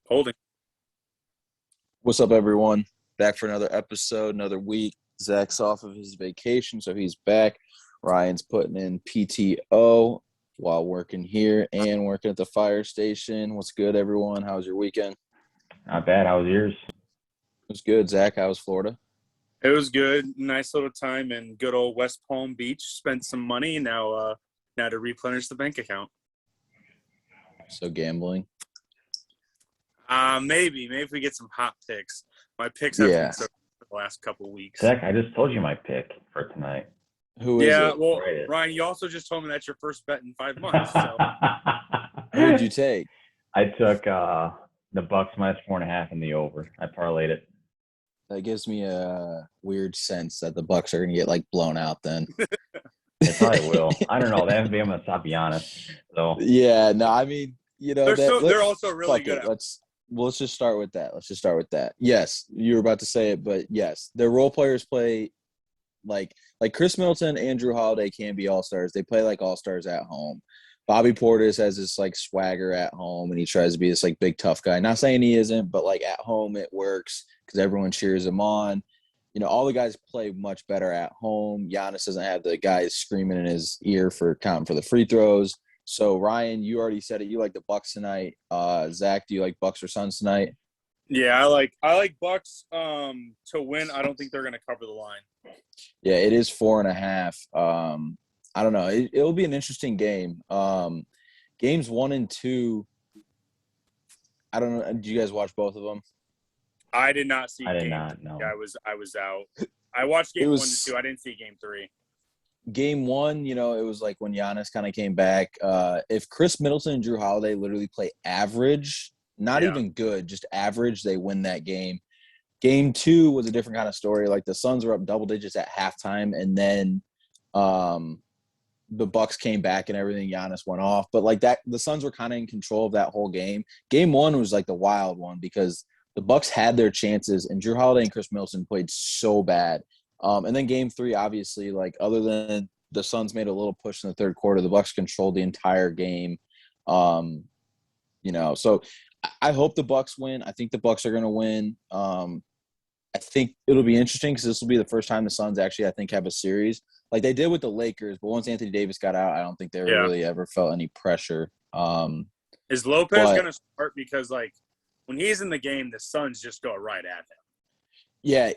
Holding. What's up, everyone? Back for another episode, another week. Zach's off of his vacation, so he's back. Ryan's putting in PTO while working here and working at the fire station. What's good, everyone? How was your weekend? Not bad. How was yours? It was good. Zach, how was Florida? It was good. Nice little time in good old West Palm Beach. Spent some money now to replenish the bank account. So gambling. Maybe if we get some hot picks. My picks have been so for the last couple of weeks. Zach, I just told you my pick for tonight. Who is it? Well, Ryan, you also just told me that's your first bet in 5 months. So. Who did you take? I took the Bucks minus 4.5 in the over. I parlayed it. That gives me a weird sense that the Bucks are going to get blown out. Then They probably will. I don't know. They haven't been able to stop Giannis. So yeah, no, I mean, they're also really good. Let's just start with that. Yes, you were about to say it, but yes, their role players play like Chris Middleton, Andrew Holiday can be all-stars. They play like all-stars at home. Bobby Portis has this swagger at home, and he tries to be this big tough guy. Not saying he isn't, but at home it works because everyone cheers him on. All the guys play much better at home. Giannis doesn't have the guys screaming in his ear for counting for the free throws. So, Ryan, you already said it. You like the Bucks tonight. Zach, do you like Bucks or Suns tonight? Yeah, I like Bucks to win. I don't think they're going to cover the line. Yeah, it is 4.5. I don't know. It'll be an interesting game. Games 1 and 2. I don't know. Did you guys watch both of them? I did not see. I did not. No. I was out. I watched game 1 and 2. I didn't see game 3. Game 1, it was when Giannis kind of came back. If Chris Middleton and Drew Holiday literally play average, not even good, just average, they win that game. Game 2 was a different kind of story. The Suns were up double digits at halftime, and then the Bucks came back and everything. Giannis went off, but the Suns were kind of in control of that whole game. Game 1 was the wild one because the Bucks had their chances, and Drew Holiday and Chris Middleton played so bad. And then game 3, obviously, other than the Suns made a little push in the third quarter, the Bucks controlled the entire game. So I hope the Bucks win. I think the Bucks are going to win. I think it'll be interesting because this will be the first time the Suns actually, I think, have a series like they did with the Lakers. But once Anthony Davis got out, I don't think they really ever felt any pressure. Is Lopez going to start? Because, when he's in the game, the Suns just go right at him. Yeah,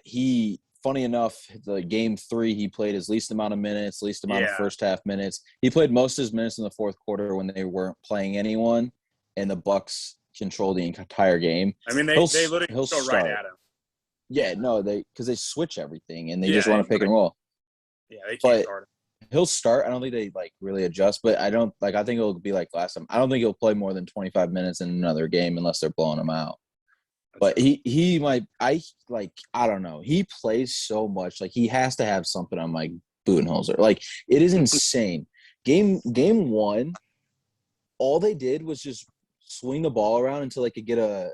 funny enough, the game 3, he played his least amount of minutes, least amount of first half minutes. He played most of his minutes in the fourth quarter when they weren't playing anyone, and the Bucks control the entire game. I mean, they literally go right at him. Yeah, no, because they switch everything, and they just want to pick and roll. Yeah, they can't guard him. He'll start. I don't think they really adjust, but I don't I think it'll be like last time. I don't think he'll play more than 25 minutes in another game unless they're blowing him out. But he might – I don't know. He plays so much. He has to have something on Budenholzer. It is insane. Game 1, all they did was just swing the ball around until they could get a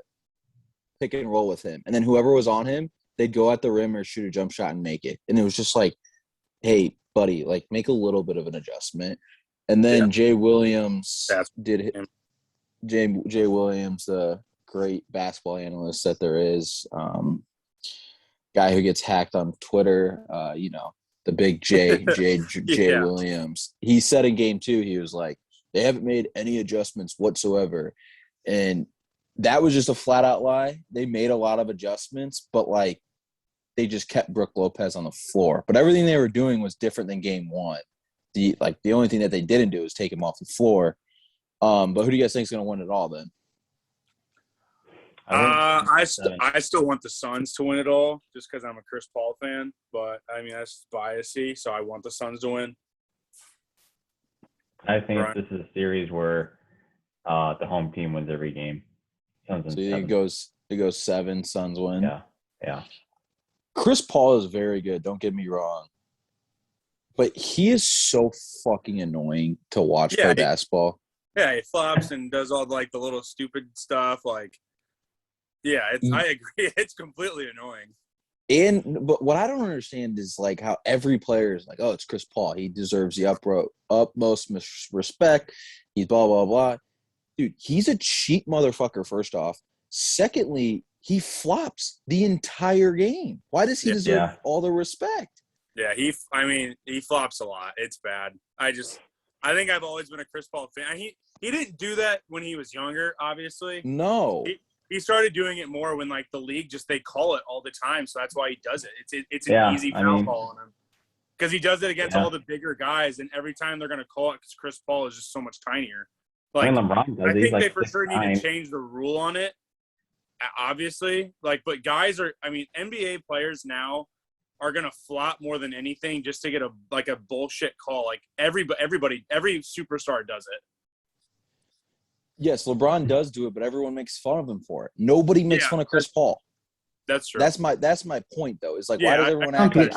pick and roll with him. And then whoever was on him, they'd go at the rim or shoot a jump shot and make it. And it was just hey, buddy, make a little bit of an adjustment. And then Jay Williams did – Jay Williams, the – great basketball analyst that there is, guy who gets hacked on Twitter, the big Jay Williams. He said in game 2, he was they haven't made any adjustments whatsoever. And that was just a flat out lie. They made a lot of adjustments, but they just kept Brook Lopez on the floor. But everything they were doing was different than game 1. The only thing that they didn't do was take him off the floor. But who do you guys think is going to win it all then? I still want the Suns to win it all just because I'm a Chris Paul fan. But, I mean, that's biasy, so I want the Suns to win. I think this is a series where the home team wins every game. Suns so you think it goes 7, Suns win? Yeah. Chris Paul is very good, don't get me wrong. But he is so fucking annoying to watch play basketball. Yeah, he flops and does all, the little stupid stuff, Yeah, I agree. It's completely annoying. But what I don't understand is how every player is oh, it's Chris Paul. He deserves the utmost respect. He's blah, blah, blah. Dude, he's a cheap motherfucker, first off. Secondly, he flops the entire game. Why does he deserve all the respect? Yeah, he flops a lot. It's bad. I think I've always been a Chris Paul fan. He didn't do that when he was younger, obviously. No. He started doing it more when, like, the league they call it all the time, so that's why he does it. It's an easy foul call on him. Because he does it against all the bigger guys, and every time they're going to call it because Chris Paul is just so much tinier. Like, I think they for sure need to change the rule on it, obviously. Like, but guys NBA players now are going to flop more than anything just to get a bullshit call. Like, every superstar does it. Yes, LeBron does do it, but everyone makes fun of him for it. Nobody makes fun of Chris Paul. That's true. That's my point, though. It's like, why does everyone act like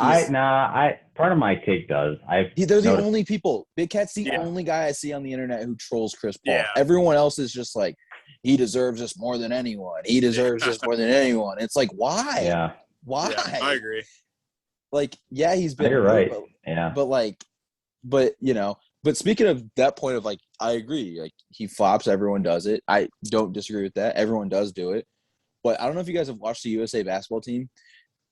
part of my take does. They're the only people. Big Cat's the only guy I see on the internet who trolls Chris Paul. Yeah. Everyone else is just like, he deserves this more than anyone. He deserves this more than anyone. It's like, why? Yeah. Why? Yeah, I agree. Like, yeah, he's been You're right. But speaking of that point of, like, I agree. Like, he flops. Everyone does it. I don't disagree with that. Everyone does do it. But I don't know if you guys have watched the USA basketball team.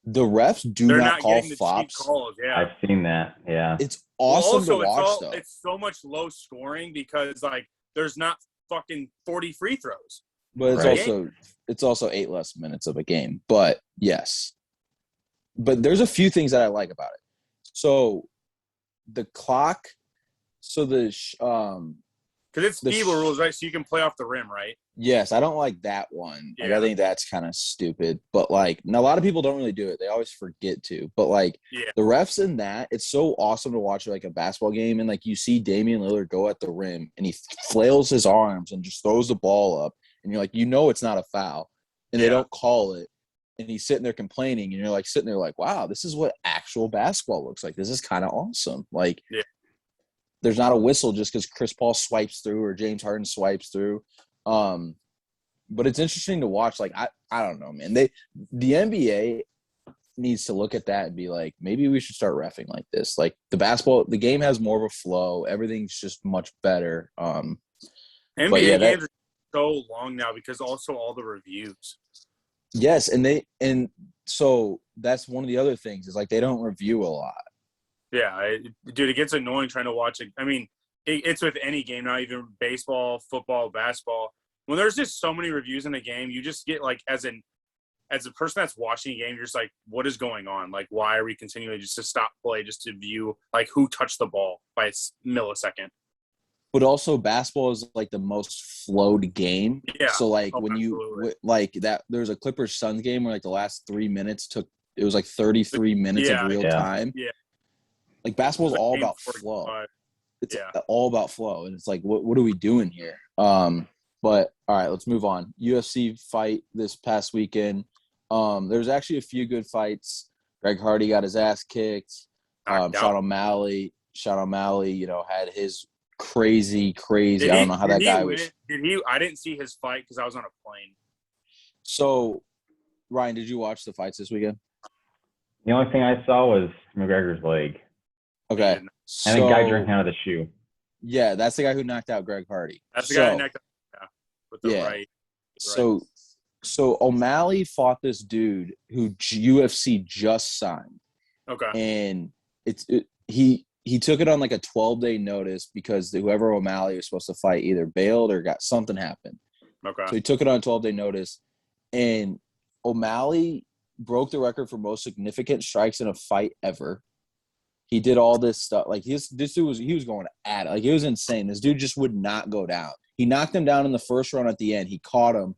The refs They're not call flops. Calls, I've seen that. Yeah. It's awesome to watch, though. It's so much low scoring because, like, there's not fucking 40 free throws. But it's also 8 less minutes of a game. But, yes. But there's a few things that I like about it. So, the clock – because it's FIBA rules, right? So you can play off the rim, right? Yes, I don't like that one. Like, I think that's kind of stupid. But, like, a lot of people don't really do it. They always forget to. But, like, the refs in that, it's so awesome to watch, like, a basketball game. And, like, you see Damian Lillard go at the rim, and he flails his arms and just throws the ball up. And you're like, it's not a foul. And they don't call it. And he's sitting there complaining. And you're, like, sitting there like, wow, this is what actual basketball looks like. This is kind of awesome. Like, there's not a whistle just because Chris Paul swipes through or James Harden swipes through. But it's interesting to watch. Like, I don't know, man. The NBA needs to look at that and be like, maybe we should start reffing like this. Like, the game has more of a flow. Everything's just much better. NBA games are so long now because also all the reviews. Yes, and so that's one of the other things is, like, they don't review a lot. Yeah, dude, it gets annoying trying to watch it. I mean, it's with any game, not even baseball, football, basketball. When there's just so many reviews in a game, you just get, like, as a person that's watching a game, you're just like, what is going on? Like, why are we continuing just to stop play just to view, like, who touched the ball by a millisecond? But also, basketball is, like, the most flowed game. Yeah. So, like, there's a Clippers Suns game where, like, the last 3 minutes it was like 33 minutes of real time. Yeah. Like, basketball is all about flow. It's all about flow. And it's like, what are we doing here? But, all right, let's move on. UFC fight this past weekend. There's actually a few good fights. Greg Hardy got his ass kicked. Sean O'Malley, had his crazy. I don't know how that guy was. I didn't see his fight because I was on a plane. So, Ryan, did you watch the fights this weekend? The only thing I saw was McGregor's leg. Okay. And the guy drinking out of the shoe. Yeah, that's the guy who knocked out Greg Hardy. That's the guy who knocked out with the right. So O'Malley fought this dude who UFC just signed. Okay. And he took it on like a 12-day notice because whoever O'Malley was supposed to fight either bailed or got something happened. Okay. So he took it on a 12-day notice. And O'Malley broke the record for most significant strikes in a fight ever. He did all this stuff. Like, this dude was going at it. Like, it was insane. This dude just would not go down. He knocked him down in the first round at the end. He caught him,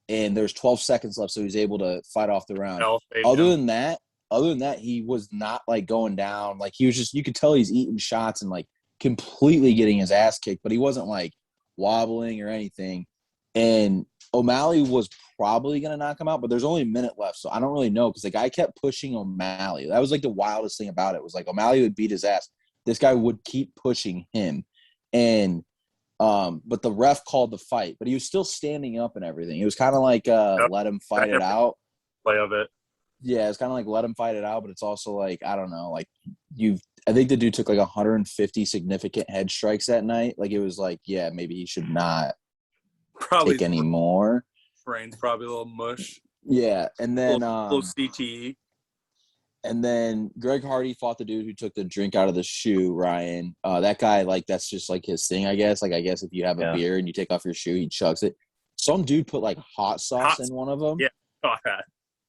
and there's 12 seconds left, so he was able to fight off the round. Other than that, he was not, like, going down. Like, he was just – you could tell he's eating shots and, like, completely getting his ass kicked, but he wasn't, like, wobbling or anything. And O'Malley was probably going to knock him out, but there's only a minute left, so I don't really know because the guy kept pushing O'Malley. That was, like, the wildest thing about it was, like, O'Malley would beat his ass. This guy would keep pushing him. And but the ref called the fight, but he was still standing up and everything. It was kind of like let him fight it out. Play of it. Yeah, it's kind of like let him fight it out, but it's also like, I don't know, like I think the dude took like 150 significant head strikes that night. Like, it was like, yeah, maybe he should not take any more. brain's probably a little mush. Yeah, and then little CTE. And then Greg Hardy fought the dude who took the drink out of the shoe, Ryan. That guy, like, that's just, like, his thing, I guess. Like, I guess if you have a beer and you take off your shoe, he chugs it. Some dude put, like, hot sauce in one of them. Yeah, saw that.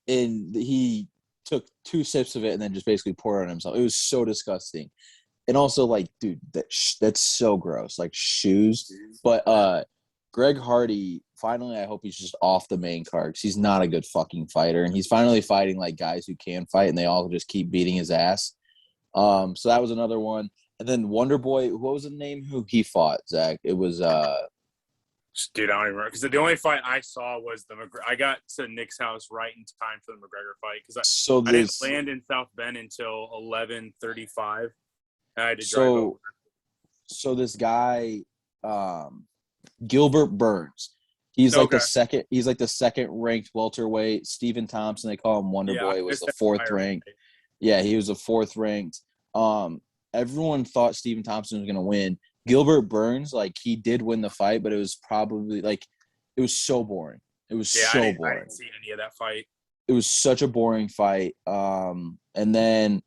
And he took 2 sips of it and then just basically poured it on himself. It was so disgusting. And also, like, dude, that's so gross. Like, shoes. But Greg Hardy, finally, I hope he's just off the main card because he's not a good fucking fighter. And he's finally fighting, like, guys who can fight, and they all just keep beating his ass. So that was another one. And then Wonder Boy, what was the name who he fought, Zach? It was dude, I don't even remember. Because the only fight I saw was I got to Nick's house right in time for the McGregor fight because I didn't land in South Bend until 11:35. I had to drive over. So this guy, Gilbert Burns, he's like the second. He's like the second ranked welterweight. Stephen Thompson, they call him Wonder Boy, was the 4th ranked. Yeah, he was the 4th ranked. Everyone thought Stephen Thompson was going to win. Gilbert Burns, like, he did win the fight, but it was probably like it was so boring. It was so boring. I didn't see any of that fight. It was such a boring fight. And then,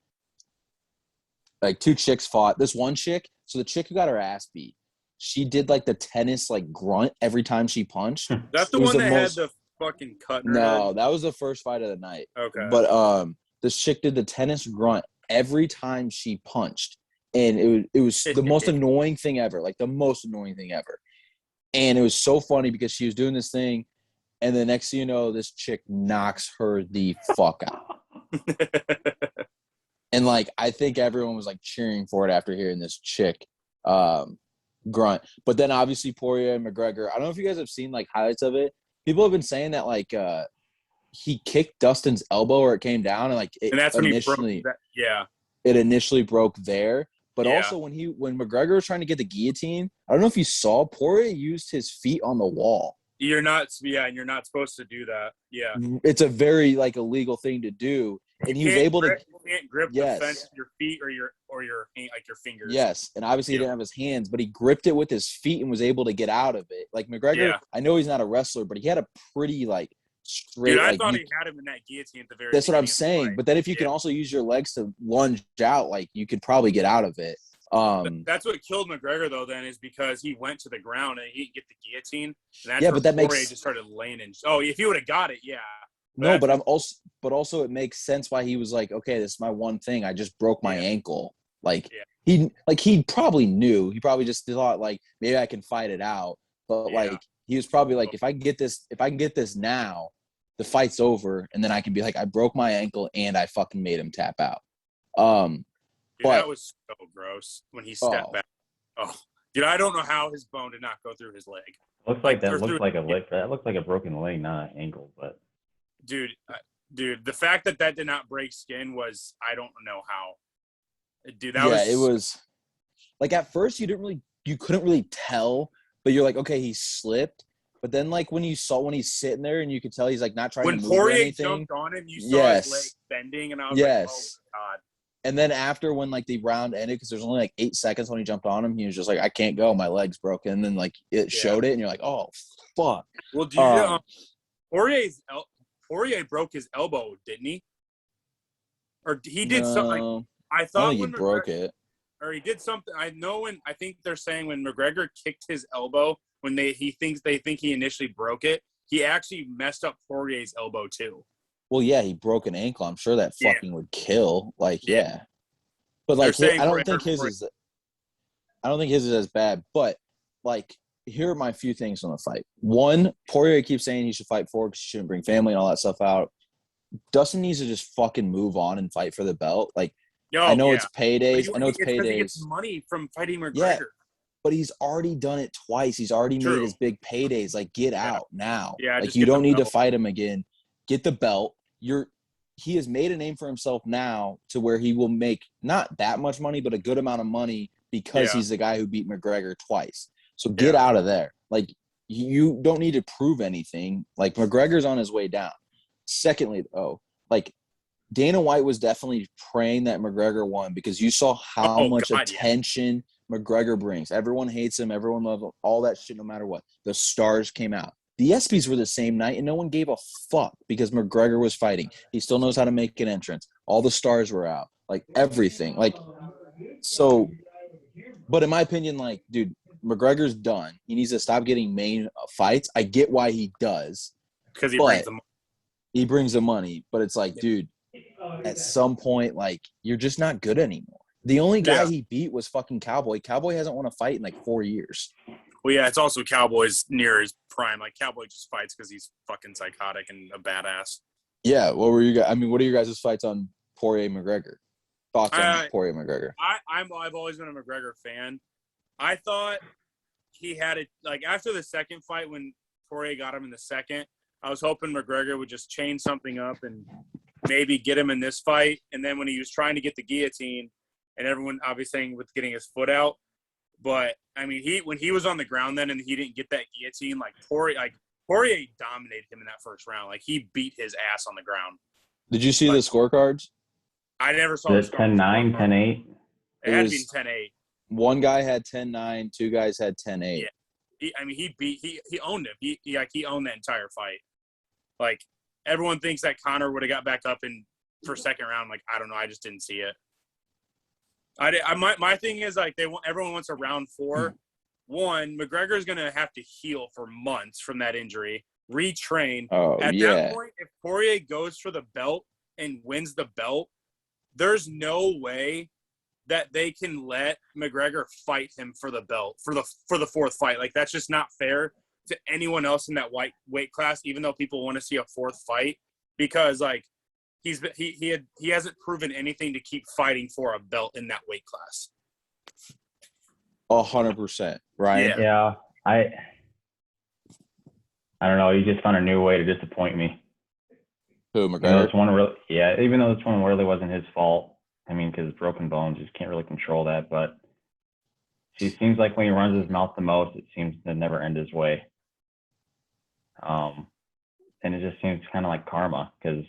like, 2 chicks fought. This one chick, so the chick who got her ass beat, she did, like, the tennis, like, grunt every time she punched. That's the one that had the fucking cut in her head? That was the first fight of the night. Okay. But this chick did the tennis grunt every time she punched. And it was the most annoying thing ever. Like, the most annoying thing ever. And it was so funny because she was doing this thing, and the next thing you know, this chick knocks her the fuck out. And, like, I think everyone was, like, cheering for it after hearing this chick grunt. But then, obviously, Poirier and McGregor, I don't know if you guys have seen, like, highlights of it. People have been saying that, like, he kicked Dustin's elbow or it came down, and, like, and that's when he broke that. Yeah. It initially broke there. But also, when McGregor was trying to get the guillotine, I don't know if you saw, Poirier used his feet on the wall. You're not supposed to do that. Yeah. It's a very, like, illegal thing to do. And he was able to – You can't grip the fence with your feet or your fingers. Yes, and obviously he didn't have his hands, but he gripped it with his feet and was able to get out of it. Like, McGregor, I know he's not a wrestler, but he had a pretty, like, straight – Dude, I thought he had him in that guillotine at the very That's what I'm saying. But then if you can also use your legs to lunge out, like, you could probably get out of it. That's what killed McGregor, though, then, is because he went to the ground and he didn't get the guillotine. And that's but that Poirier just started laying in. Oh, if he would have got it, yeah. But also it makes sense why he was like, okay, this is my one thing. I just broke my ankle. Like, he probably knew. He probably just thought, like, maybe I can fight it out. But like, he was probably like, if I can get this now, the fight's over, and then I can be like, I broke my ankle and I fucking made him tap out. Dude, that was so gross when he stepped back. Oh, dude, I don't know how his bone did not go through his leg. Looks like a leg. That looks like a broken leg, not an ankle. But dude, the fact that did not break skin was, I don't know how. Dude, it was like, at first you couldn't really tell, but you're like, okay, he slipped. But then, like, when he's sitting there and you could tell he's, like, not trying to move Poirier or anything. When Poirier jumped on him, you saw his leg bending, and I was like, oh, my God. And then after, when, like, the round ended, because there's only, like, 8 seconds when he jumped on him, he was just like, I can't go. My leg's broken. And then, like, it showed it, and you're like, oh, fuck. Well, do you Poirier broke his elbow, didn't he? Or he did something. I thought he broke it. Or he did something. I think they're saying when McGregor kicked his elbow, when they think he initially broke it, he actually messed up Poirier's elbow too. Well, yeah, he broke an ankle. I'm sure that fucking would kill. Like, but like, I don't think his is as bad. But like, here are my few things on the fight. One, Poirier keeps saying he should fight for because he shouldn't bring family and all that stuff out. Dustin needs to just fucking move on and fight for the belt. Like, I know it's paydays. He gets money from fighting McGregor. Yeah, but he's already done it twice. He's already made his big paydays. Like, get out now. Yeah, like, you don't need to fight him again. Get the belt. He has made a name for himself now to where he will make not that much money, but a good amount of money because he's the guy who beat McGregor twice. So get out of there. Like, you don't need to prove anything. Like, McGregor's on his way down. Secondly, though, like, Dana White was definitely praying that McGregor won because you saw how much attention McGregor brings. Everyone hates him. Everyone loves him. All that shit, no matter what. The stars came out. The ESPYs were the same night, and no one gave a fuck because McGregor was fighting. He still knows how to make an entrance. All the stars were out, like everything. Like, so, but in my opinion, like, dude, McGregor's done. He needs to stop getting main fights. I get why he does. Because he brings the money. But it's like, dude, at some point, like, you're just not good anymore. The only guy he beat was fucking Cowboy. Cowboy hasn't won a fight in like 4 years. Well, yeah, it's also Cowboy's near his prime. Like, Cowboy just fights because he's fucking psychotic and a badass. Yeah, what were you guys? I mean, what are your guys' fights on Poirier McGregor? Thoughts on Poirier McGregor? I've always been a McGregor fan. I thought he had it like after the second fight when Poirier got him in the second. I was hoping McGregor would just change something up and maybe get him in this fight. And then when he was trying to get the guillotine, and everyone obviously saying with getting his foot out. But I mean, when he was on the ground then and he didn't get that guillotine, like Poirier dominated him in that first round. Like he beat his ass on the ground. Did you see the scorecards? I never saw it. 10-9, 10-8. It had to be 10-8. One guy had 10-9, two guys had 10-8. Yeah, he owned him. He owned that entire fight. Like everyone thinks that Conor would have got back up for second round. Like I don't know, I just didn't see it. My thing is like everyone wants a round 4. One, McGregor's gonna have to heal for months from that injury, retrain. At that point, if Poirier goes for the belt and wins the belt, there's no way that they can let McGregor fight him for the belt for the fourth fight. Like that's just not fair to anyone else in that weight class. Even though people want to see a fourth fight, because like. He hasn't proven anything to keep fighting for a belt in that weight class. 100%, Ryan. Yeah. I don't know. He just found a new way to disappoint me. Who, McGregor? Even though this one really wasn't his fault. I mean, because broken bones, you just can't really control that. But he seems like when he runs his mouth the most, it seems to never end his way. And it just seems kind of like karma because.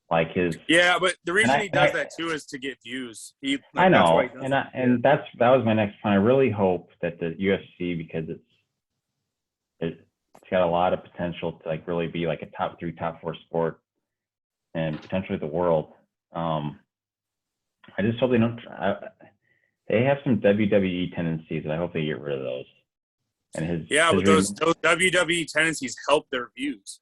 Like his but the reason he does that too is to get views. I know, that was my next point. I really hope that the UFC, because it's got a lot of potential to like really be like a top 3, top 4 sport, and potentially the world. I just hope they don't. They have some WWE tendencies, and I hope they get rid of those. And but those WWE tendencies help their views.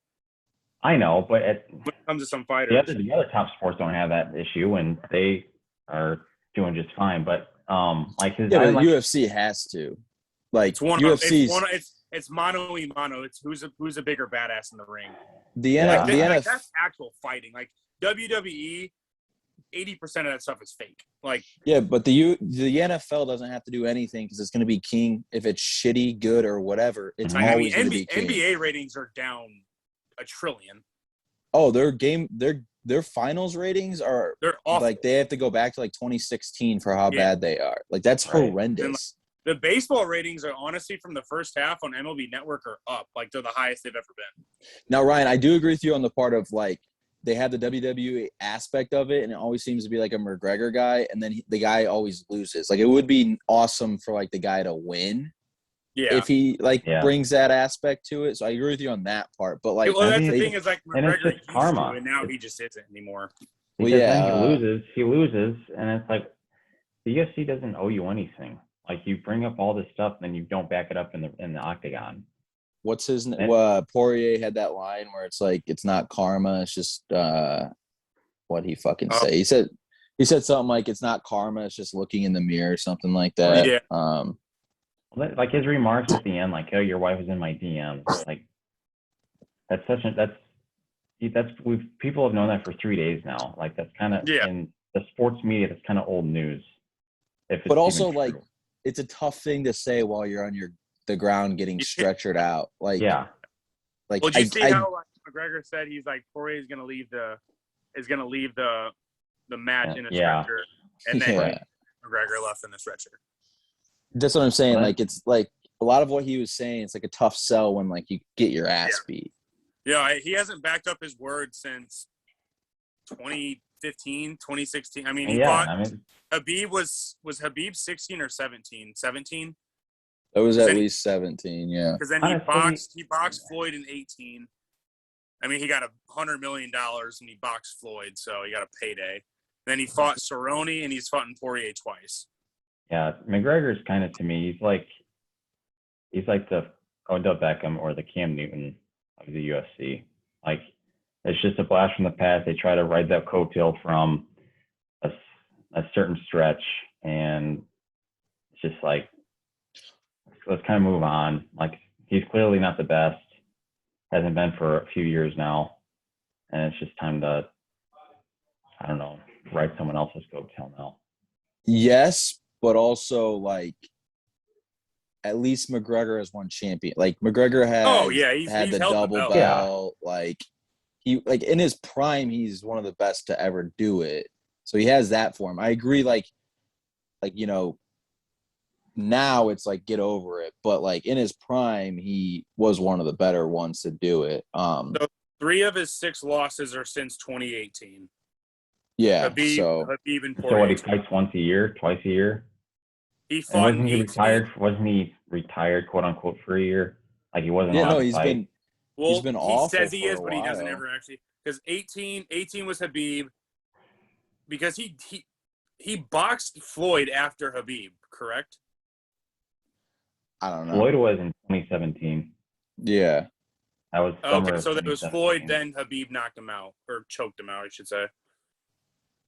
I know, but when it comes to some fighters, the other top sports don't have that issue, and they are doing just fine. But UFC has to. Like it's mano y mano. It's who's a bigger badass in the ring. That's actual fighting. Like WWE, 80% of that stuff is fake. Like but the NFL doesn't have to do anything because it's going to be king. If it's shitty, good, or whatever, it's always going to be king. NBA ratings are down $1 trillion. Oh, their finals ratings they're awful. Like they have to go back to like 2016 for how bad they are. Like that's horrendous. And, the baseball ratings are honestly from the first half on MLB Network are up. Like they're the highest they've ever been. Now, Ryan, I do agree with you on the part of like they have the WWE aspect of it, and it always seems to be like a McGregor guy, and then the guy always loses. Like it would be awesome for like the guy to win. Yeah. If he brings that aspect to it, so I agree with you on that part. But like, that's the thing is like McGregor used karma, and now he just isn't anymore. Because then he loses, and it's like the UFC doesn't owe you anything. Like you bring up all this stuff, and then you don't back it up in the octagon. What's his name? Poirier had that line where it's like it's not karma, it's just what he fucking say. He said something like it's not karma, it's just looking in the mirror, something like that. Yeah. Like his remarks at the end, like, "Oh, your wife was in my DMs." Like, people have known that for 3 days now. Like, that's kind of in the sports media. That's kind of old news. But also, like, it's a tough thing to say while you're on the ground getting stretchered out. Like, like, well, did you see how like, McGregor said he's like Poirier is gonna leave the match in a stretcher, and then McGregor left in the stretcher. That's what I'm saying. Like, it's like a lot of what he was saying. It's like a tough sell when like you get your ass beat. Yeah, he hasn't backed up his word since 2015, 2016. I mean, Habib was Habib 16 or 17? 17? It was at least 17, yeah. Because then he boxed Floyd in 18. I mean, he got $100 million and he boxed Floyd, so he got a payday. Then he fought Cerrone and he's fought Poirier twice. Yeah, McGregor's kind of, to me, he's like the Odell Beckham or the Cam Newton of the UFC. Like, it's just a blast from the past. They try to ride that coattail from a certain stretch, and it's just like, let's kind of move on. Like, he's clearly not the best. Hasn't been for a few years now. And it's just time to, I don't know, ride someone else's coattail now. Yes, but also, like, at least McGregor has won champion. Like, McGregor had the double belt. Yeah. Like, he, like, in his prime, he's one of the best to ever do it. So he has that for him. I agree, like, you know, now it's like, get over it. But, like, in his prime, he was one of the better ones to do it. So 3 of his 6 losses are since 2018. Yeah. Habib and Poirier. So what, he fights once a year, twice a year? He fought. Wasn't he retired, quote unquote, for a year? Like, he wasn't. Yeah, allowed no, to he's fight. been awful. He says he is, but he while. doesn't ever actually. Because 18 was Habib. Because he boxed Floyd after Habib, correct? I don't know. Floyd was in 2017. Yeah. That was summer. Okay, so that was Floyd, then Habib knocked him out, or choked him out, I should say.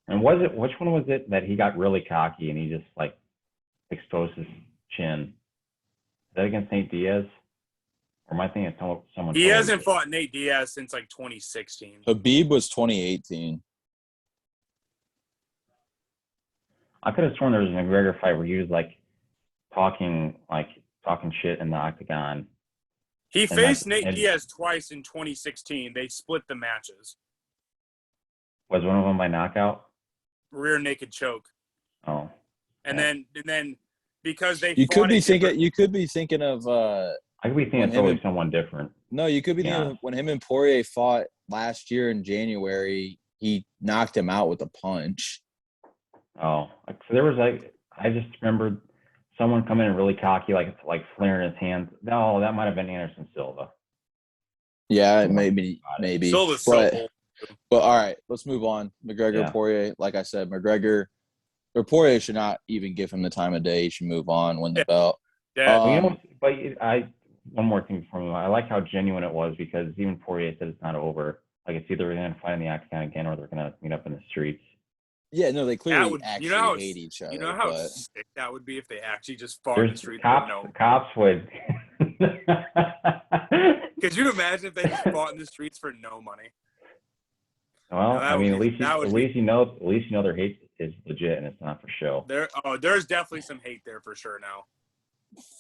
And which one was it that he got really cocky and he just, like, exposed his chin? Is that against Nate Diaz? Or am I thinking of someone? He hasn't fought Nate Diaz since, like, 2016. Habib was 2018. I could have sworn there was a McGregor fight where he was, like, talking shit in the octagon. He faced Nate Diaz twice in 2016. They split the matches. Was one of them by knockout? Rear naked choke. Oh. And then because they you could be thinking of I could be thinking it's always someone different. No, you could be thinking of when him and Poirier fought last year in January, he knocked him out with a punch. Oh, so there was I just remembered someone coming in really cocky, like flaring his hands. No, that might have been Anderson Silva. Yeah, maybe. Silva's but all right, let's move on. McGregor, Poirier. Like I said, McGregor or Poirier should not even give him the time of day. He should move on, win the belt. Yeah. One more thing for me. I like how genuine it was, because even Poirier said it's not over. Like, it's either they're going to fight in the octagon again or they're going to meet up in the streets. Yeah, no, they clearly hate each other. You know how sick that would be if they actually just fought in the streets? Cops would. Could you imagine if they just fought in the streets for no money? Well, at least you know their hate is legit and it's not for show. There's definitely some hate there for sure now.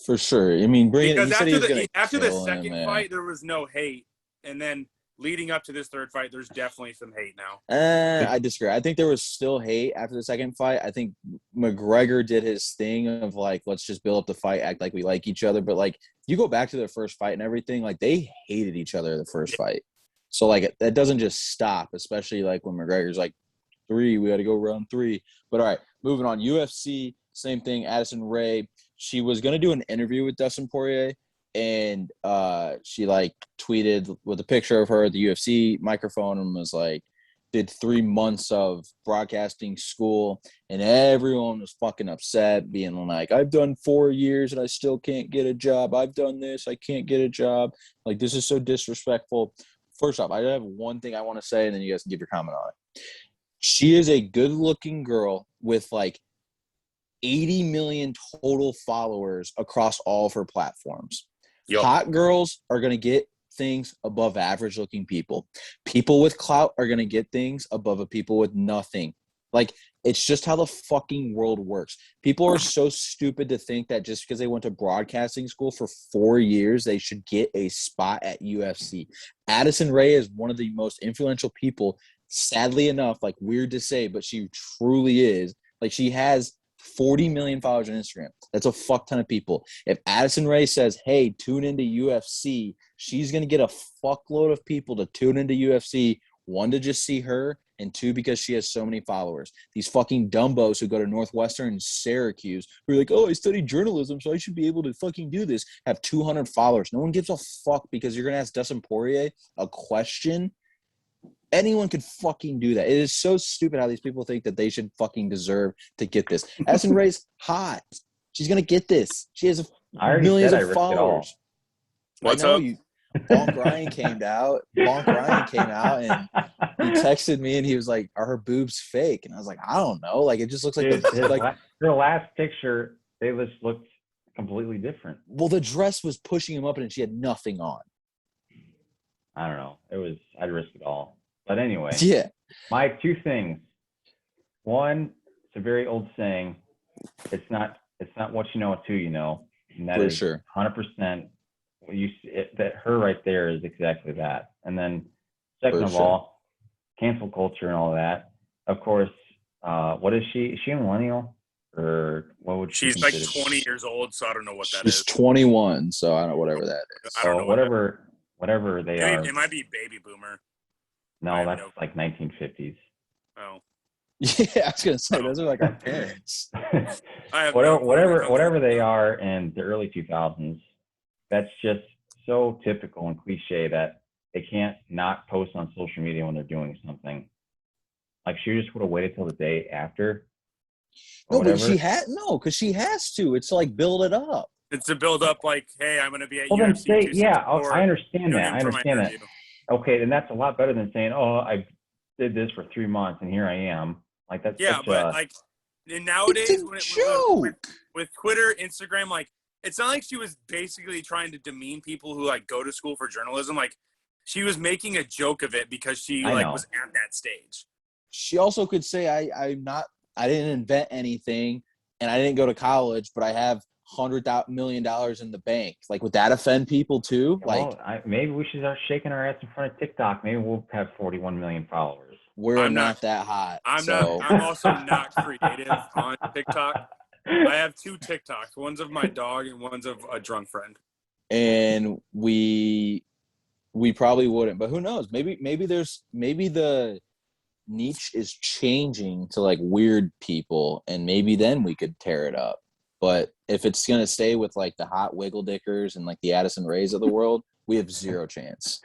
For sure. I mean, after the second fight, there was no hate, and then leading up to this third fight, there's definitely some hate now. I disagree. I think there was still hate after the second fight. I think McGregor did his thing of, like, let's just build up the fight, act like we like each other. But, like, you go back to their first fight and everything, like, they hated each other in the first fight. So, like, that doesn't just stop, especially, like, when McGregor's like, 3, we got to go round 3. But, all right, moving on. UFC, same thing. Addison Rae, she was going to do an interview with Dustin Poirier, and she, like, tweeted with a picture of her at the UFC microphone and was like, did 3 months of broadcasting school, and everyone was fucking upset, being like, I've done 4 years and I still can't get a job. I've done this, I can't get a job. Like, this is so disrespectful. First off, I have one thing I want to say, and then you guys can give your comment on it. She is a good-looking girl with, like, 80 million total followers across all of her platforms. Yep. Hot girls are going to get things above average-looking people. People with clout are going to get things above people with nothing. Like, it's just how the fucking world works. People are so stupid to think that just because they went to broadcasting school for 4 years, they should get a spot at UFC. Addison Rae is one of the most influential people, sadly enough, like, weird to say, but she truly is. Like, she has 40 million followers on Instagram. That's a fuck ton of people. If Addison Rae says, hey, tune into UFC, she's going to get a fuckload of people to tune into UFC, one, to just see her, and 2, because she has so many followers. These fucking dumbos who go to Northwestern and Syracuse who are like, oh, I studied journalism, so I should be able to fucking do this, have 200 followers. No one gives a fuck because you're going to ask Dustin Poirier a question. Anyone could fucking do that. It is so stupid how these people think that they should fucking deserve to get this. Addison Rae's hot. She's going to get this. She has millions of followers. What's I know up? Bonk Ryan came out. Bonk Ryan came out and he texted me and he was like, "Are her boobs fake?" And I was like, "I don't know. Like, it just looks like her last picture. They just looked completely different." Well, the dress was pushing him up and she had nothing on. I don't know. I'd risk it all. But anyway, yeah. My 2 things. One, it's a very old saying. It's not what you know, it's who you know. And that is 100%. That her right there is exactly that. And then second of all, cancel culture and all that. Of course, what is she? Is she a millennial? Or what would she She's like 20 years old, so I don't know what that is. She's 21, so I don't know whatever that is. I don't know whatever they are. It might be baby boomer. No, that's like 1950s. Oh. Yeah, I was gonna say those are like our parents. whatever they are in the early 2000s, that's just so typical and cliche that they can't not post on social media when they're doing something. Like she just would have waited till the day after. No, but because she has to. It's to like build it up. It's to build up like, hey, I'm gonna be at UFC. I understand that. Okay, then that's a lot better than saying, "Oh, I did this for 3 months and here I am." Like that's like nowadays with Twitter, Instagram, like it's not like she was basically trying to demean people who like go to school for journalism. Like she was making a joke of it because she was at that stage. She also could say, I didn't invent anything and I didn't go to college, but I have $100 million in the bank. Like, would that offend people too? Well, maybe we should start shaking our ass in front of TikTok. Maybe we'll have 41 million followers. We're not that hot. I'm also not creative on TikTok. I have 2 TikToks. One's of my dog and one's of a drunk friend. And we probably wouldn't, but who knows? Maybe the niche is changing to like weird people, and maybe then we could tear it up. But if it's gonna stay with like the hot wiggle dickers and like the Addison Rays of the world, we have 0 chance.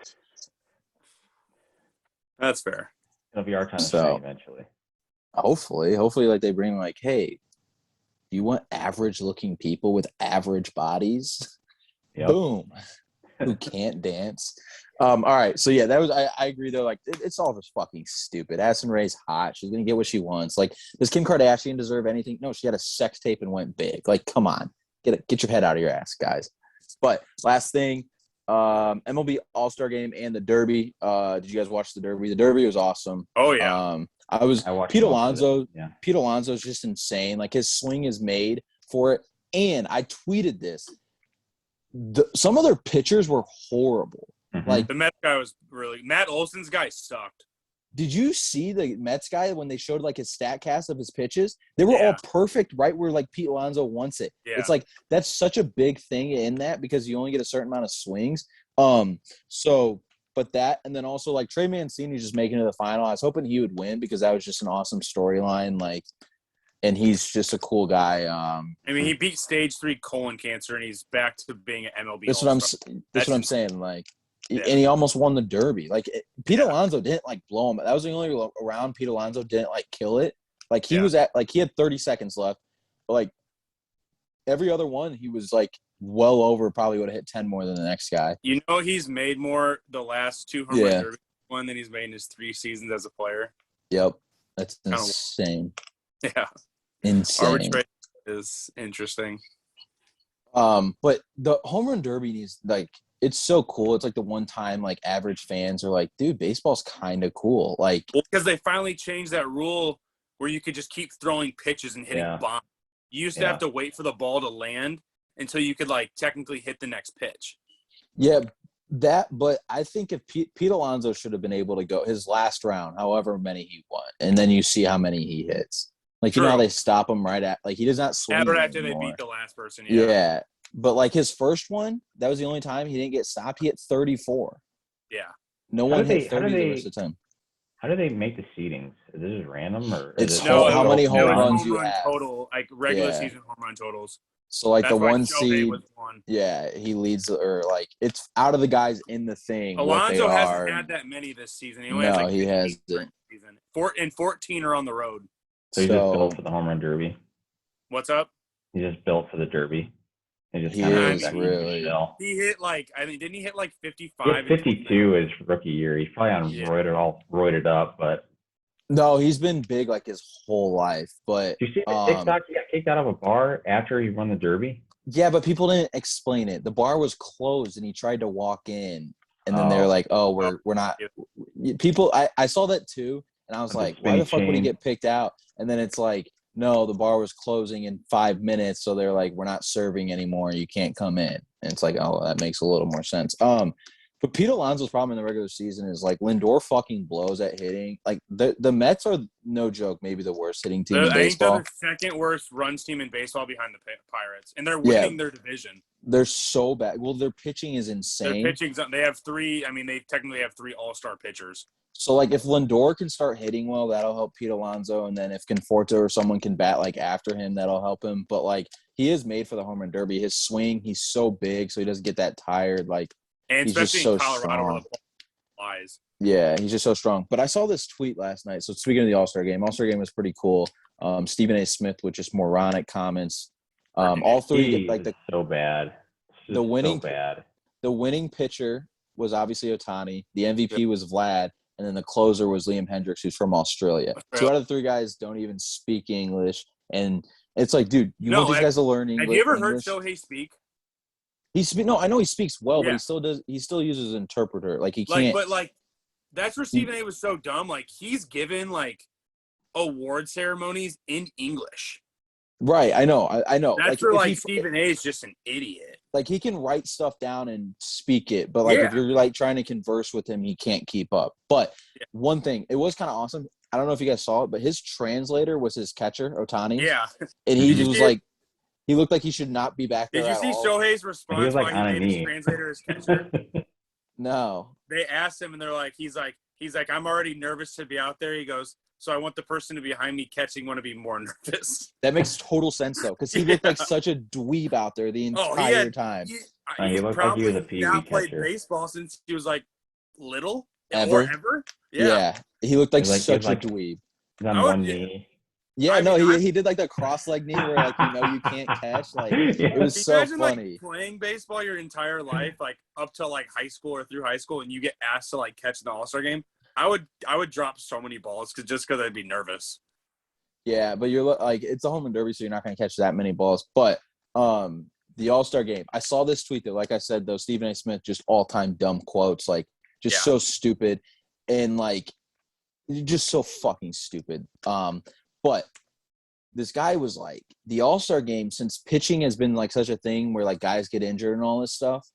That's fair. It'll be our time to shine eventually. Hopefully, like they bring like, hey, do you want average looking people with average bodies? Yep. Boom. Who can't dance? All right. So yeah, that was. I agree though. Like it's all just fucking stupid. Addison Rae's hot. She's gonna get what she wants. Like, does Kim Kardashian deserve anything? No, she had a sex tape and went big. Like, come on, get your head out of your ass, guys. But last thing, MLB All-Star Game and the Derby. Did you guys watch the Derby? The Derby was awesome. Oh yeah. I watched Pete Alonso. Yeah. Pete Alonso is just insane. Like his swing is made for it. And I tweeted this. Some of their pitchers were horrible. Mm-hmm. Like the Mets guy was Matt Olson's guy sucked. Did you see the Mets guy when they showed like his stat cast of his pitches? They were all perfect right where like Pete Alonso wants it. Yeah. It's like that's such a big thing in that because you only get a certain amount of swings. But that and then also like Trey Mancini just making it to the final. I was hoping he would win because that was just an awesome storyline. Like, and he's just a cool guy. I mean, he beat stage 3 colon cancer and he's back to being an MLB. That's what I'm saying. Like. Yeah. And he almost won the Derby. Like Pete Alonso didn't like blow him. That was the only round Pete Alonso didn't like kill it. Like he was at like he had 30 seconds left, but like every other one he was like well over. Probably would have hit 10 more than the next guy. You know, he's made more the last 2 home run Derby one than he's made in his 3 seasons as a player. Yep, that's insane. Yeah, insane. Arbitrage is interesting. But the home run Derby needs like. It's so cool. It's like the one time like average fans are like, dude, baseball's kind of cool. Like, because they finally changed that rule where you could just keep throwing pitches and hitting bombs. You used to have to wait for the ball to land until you could like technically hit the next pitch. Yeah, but I think if Pete Alonso should have been able to go his last round, however many he won, and then you see how many he hits. Like, you know how they stop him right at like he does not swing. After they beat the last person. Yeah. But, like, his first one, that was the only time he didn't get stopped. He hit 34. Yeah. No one hit 30 the rest of the time. How do they make the seedings? Is it just random or it's how many home runs home you run have total, like regular season home run totals. So like That's the why one Shohei seed, was one. yeah, he leads, or like it's out of the guys in the thing. Alonso what they hasn't are. had that many this season. He only has like 15 he hasn't. Season. 14 are on the road. So he's just built for the home run derby. What's up? He's just built for the derby. He is really. He hit like, I mean, didn't he hit like 55? He hit 52 his rookie year. He's probably on roided up, but no, he's been big like his whole life. But you see the TikTok, he got kicked out of a bar after he won the derby. Yeah, but people didn't explain it. The bar was closed, and he tried to walk in, and then they're like, "Oh, we're not." People, I saw that too, and I was like, "Why the fuck would he get picked out?" And then it's like, "No, the bar was closing in 5 minutes, so they're like, we're not serving anymore. You can't come in." And it's like, oh, that makes a little more sense. But Pete Alonso's problem in the regular season is like Lindor fucking blows at hitting. Like the Mets are no joke, maybe the worst hitting team in baseball. I think they're the second worst runs team in baseball behind the Pirates, and they're winning their division. They're so bad. Well, their pitching is insane. Their pitching, they have three. I mean, they technically have 3 all-star pitchers. So, like, if Lindor can start hitting well, that'll help Pete Alonso. And then if Conforto or someone can bat, like, after him, that'll help him. But, like, he is made for the home run derby. His swing, he's so big, so he doesn't get that tired. Like, and he's especially just so in Colorado strong. where the ball flies. Yeah, he's just so strong. But I saw this tweet last night. So, speaking of the All-Star game was pretty cool. Stephen A. Smith with just moronic comments. All three get, like, so bad. The winning pitcher was obviously Ohtani. The MVP was Vlad. And then the closer was Liam Hendricks, who's from Australia. 2 out of the 3 guys don't even speak English. And it's like, dude, you want these guys to learn English? Have you ever heard Shohei speak? No, I know he speaks well, but he still uses an interpreter. Like, he can't. But, like, that's where Stephen A. was so dumb. Like, he's given, like, award ceremonies in English. Right, I know. That's where, like, Stephen A. is just an idiot. Like, he can write stuff down and speak it, but, like, if you're, like, trying to converse with him, he can't keep up. But one thing, it was kind of awesome. I don't know if you guys saw it, but his translator was his catcher, Ohtani. Yeah. And he was like, he looked like he should not be back there. Did you see Shohei's response? He was like on a knee. His translator his catcher? No. They asked him, and they're like, he's like, I'm already nervous to be out there. He goes, so I want the person to be behind me catching want to be more nervous. That makes total sense, though, because he looked like such a dweeb out there the entire time. He looked like he was a Pee Wee catcher. Played baseball since he was, like, little. Ever? Yeah. He looked like such a dweeb. He's on one knee. Yeah, he did, like, the cross-leg knee where, like, you can't catch. Like, it was so funny. Like, playing baseball your entire life, like, up to, like, high school or through high school, and you get asked to, like, catch an All-Star game. I would drop so many balls because I'd be nervous. Yeah, but you're like, it's a home run derby, so you're not going to catch that many balls. But the All-Star game, I saw this tweet that, like I said, though, Stephen A. Smith, just all-time dumb quotes, like, just so stupid and, like, just so fucking stupid. But this guy was like, the All-Star game, since pitching has been, like, such a thing where, like, guys get injured and all this stuff,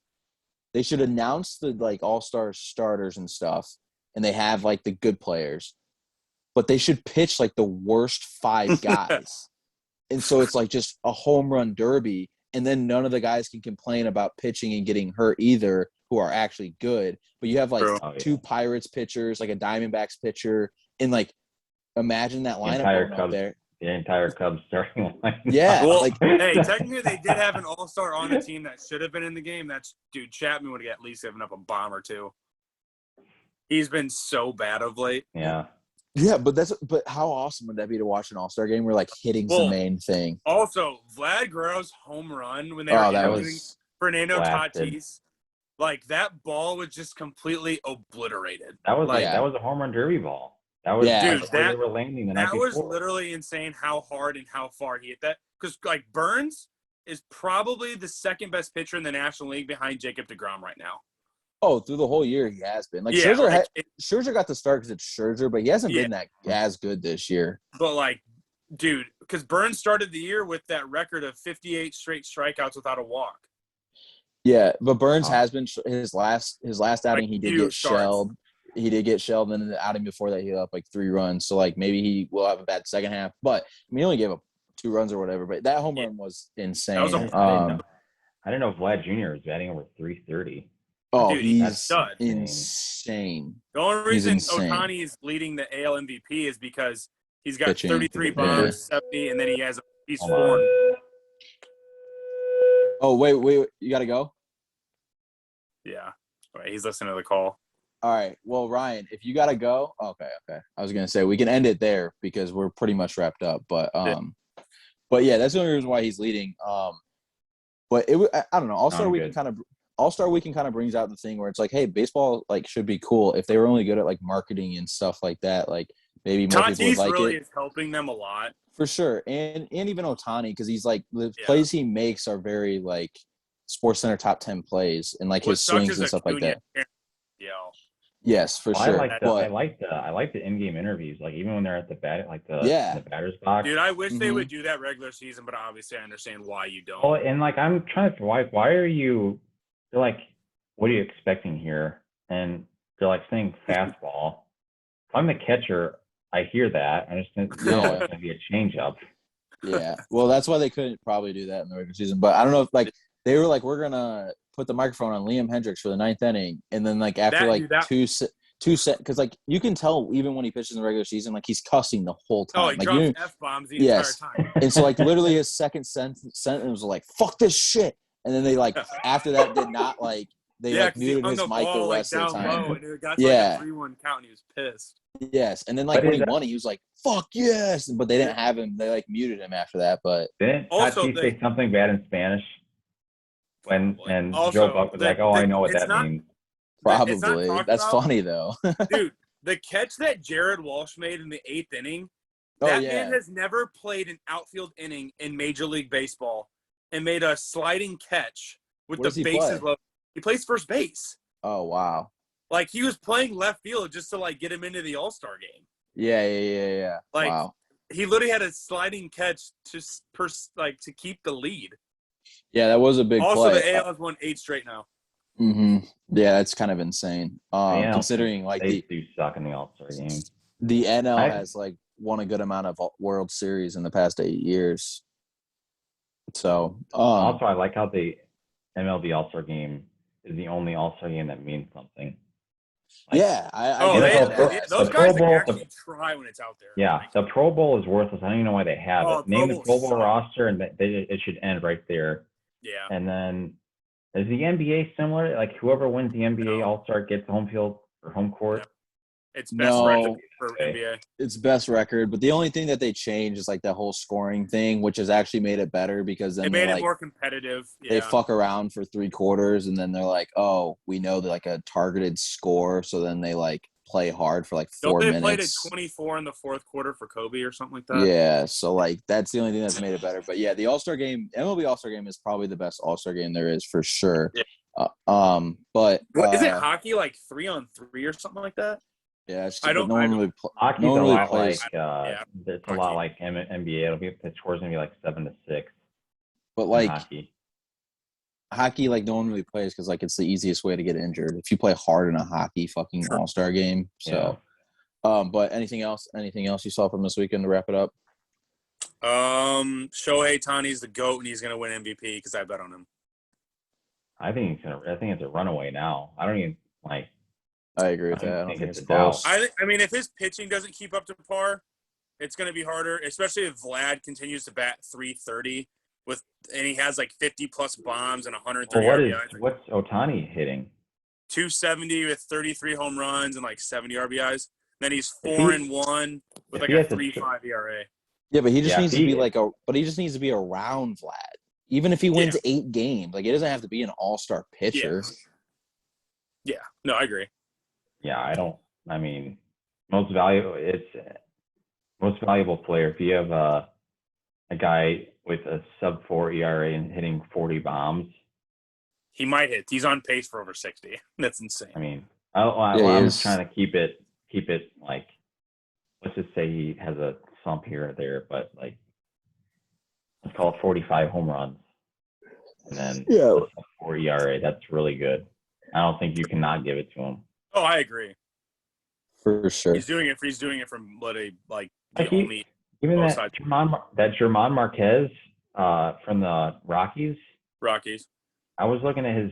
they should announce the, like, All-Star starters and stuff. And they have, like, the good players. But they should pitch, like, the worst 5 guys. And so it's, like, just a home run derby. And then none of the guys can complain about pitching and getting hurt either who are actually good. But you have, like, 2 Pirates pitchers, like a Diamondbacks pitcher. And, like, imagine that lineup up there. The entire Cubs starting line. Yeah. Well, hey, technically they did have an all-star on the team that should have been in the game. Dude, Chapman would have at least given up a bomb or 2. He's been so bad of late. Yeah. Yeah, but how awesome would that be to watch an All-Star game where, like, hitting's the main thing? Also, Vlad Guerrero's home run when they were interviewing Fernando Tatis, like, that ball was just completely obliterated. That was that was a home run derby ball. That was they were landing the night before. That was literally insane how hard and how far he hit that. Because, like, Burns is probably the second best pitcher in the National League behind Jacob deGrom right now. Oh, through the whole year, he has been. Like, Scherzer got the start because it's Scherzer, but he hasn't been that as good this year. But, like, dude, because Burns started the year with that record of 58 straight strikeouts without a walk. Yeah, but Burns has been his last outing. He did get shelled. He did get shelled, and then the outing before that, he got up like 3 runs. So, like, maybe he will have a bad second half. But I mean, he only gave up 2 runs or whatever. But that home run was insane. I didn't know Vlad Jr. was batting over 330. Oh, Dude, he's insane. The only reason Ohtani is leading the AL MVP is because he's got pitching. 33 bombs, 70, and then he's 4. Oh, wait, you got to go? Yeah. All right, he's listening to the call. All right. Well, Ryan, if you got to go, okay. I was going to say we can end it there because we're pretty much wrapped up, but yeah, that's the only reason why he's leading. But I don't know. All-Star Weekend kind of brings out the thing where it's like, hey, baseball like should be cool if they were only good at like marketing and stuff like that. Like maybe more people would like really it. Is helping them a lot for sure, and even Ohtani because he's like the plays he makes are very like SportsCenter top 10 plays and like his swings and stuff like that. Yeah. Yes, for sure. I like the in-game interviews, like even when they're at the bat, like the batter's box. Dude, I wish they would do that regular season, but obviously I understand why you don't. Well, and like I'm trying to why are you? They're like, what are you expecting here? And they're like saying fastball. If I'm the catcher, I hear that. I just think it's going to be a changeup. Yeah, well, that's why they couldn't probably do that in the regular season. But I don't know if like they were like, we're gonna put the microphone on Liam Hendricks for the 9th inning, and then like after two set, because like you can tell even when he pitches in the regular season, like he's cussing the whole time. Oh, he like, drops F-bombs the entire time. And so like literally his second sentence was like, "Fuck this shit," and then they like after that did not like they like muted his mic the rest of the time. Low, and it got to like a 3-1 count, and he was pissed. Yes, and then like when he won, he was like, "Fuck yes!" But they didn't have him. They like muted him after that. But didn't Tatis say something bad in Spanish? Joe Buck was like, "Oh, I know what that means." Probably. That's funny though. Dude, the catch that Jared Walsh made in the 8th inning, man has never played an outfield inning in Major League Baseball and made a sliding catch with the bases low. He plays first base. Oh wow. Like he was playing left field just to like get him into the All-Star game. Yeah. Like wow. He literally had a sliding catch to keep the lead. Yeah, that was a big play. Also, the AL has won 8 straight now. Mm-hmm. Yeah, that's kind of insane. Considering like they do suck in the All-Star game. The NL has like won a good amount of World Series in the past 8 years. So also, I like how the MLB All-Star game is the only All-Star game that means something. Like, those guys actually try when it's out there. Yeah, the Pro Bowl is worthless. I don't even know why they have it. Name the Pro Bowl roster, and it should end right there. Yeah. And then is the NBA similar? Like whoever wins the NBA All-Star gets home field or home court? Yeah. It's best record for NBA. It's best record, but the only thing that they changed is like that whole scoring thing, which has actually made it better because then it made it more competitive. Yeah. They fuck around for 3 quarters and then they're like, oh, we know like a targeted score, so then they like play hard for like 4 minutes. They played at 24 in the 4th quarter for Kobe or something like that. Yeah, so like that's the only thing that's made it better. But yeah, the All-Star game, MLB All-Star game is probably the best All-Star game there is for sure. Yeah. But is it hockey like 3-on-3 or something like that? Yeah, Hockey's a lot like it's a lot like NBA. It'll be the score's gonna be like 7-6. But like hockey, like no one really plays because like it's the easiest way to get injured if you play hard in a hockey fucking All-Star game. So, but anything else you saw from this weekend to wrap it up? Shohei Ohtani's the GOAT and he's gonna win MVP because I bet on him. I think it's a runaway now. I don't even like. I agree with that. I don't think it's close. I mean, if his pitching doesn't keep up to par, it's going to be harder, especially if Vlad continues to bat .330 and he has like 50-plus bombs and 130 RBIs. What's Ohtani hitting? 270 with 33 home runs and like 70 RBIs. Then he's 4-1 with like a 3.5 ERA. Yeah, but he just needs to be he just needs to be around Vlad. Even if he wins 8 games, like it doesn't have to be an all-star pitcher. Yeah. No, I agree. Yeah, most valuable player. If you have a guy with a sub-4 ERA and hitting 40 bombs, he might hit. He's on pace for over 60. That's insane. I mean, I'm just trying to keep it like, let's just say he has a slump here or there, but like, let's call it 45 home runs, and then 4 ERA. That's really good. I don't think you cannot give it to him. Oh, I agree. For sure. He's doing it from literally like even that German Marquez from the Rockies. Rockies. I was looking at his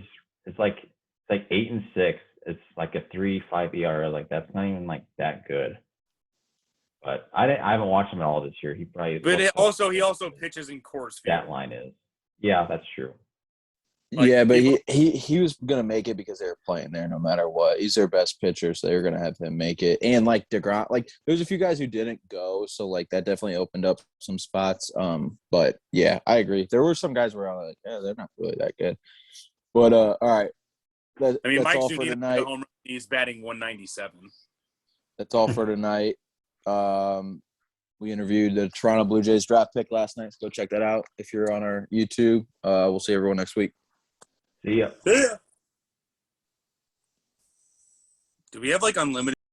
like like 8-6. It's like a 3.5 ERA. Like that's not even like that good. But I haven't watched him at all this year. He probably. But he also pitches in Coors Field. That line is. Yeah, that's true. Like, yeah, but he was gonna make it because they were playing there no matter what. He's their best pitcher, so they were gonna have him make it. And like DeGrom, like there's a few guys who didn't go, so like that definitely opened up some spots. But yeah, I agree. There were some guys where I was like, yeah, they're not really that good. But all right, that's Mike all for tonight. He's batting 197. That's all for tonight. We interviewed the Toronto Blue Jays draft pick last night. So go check that out if you're on our YouTube. We'll see everyone next week. See ya. Do we have like unlimited?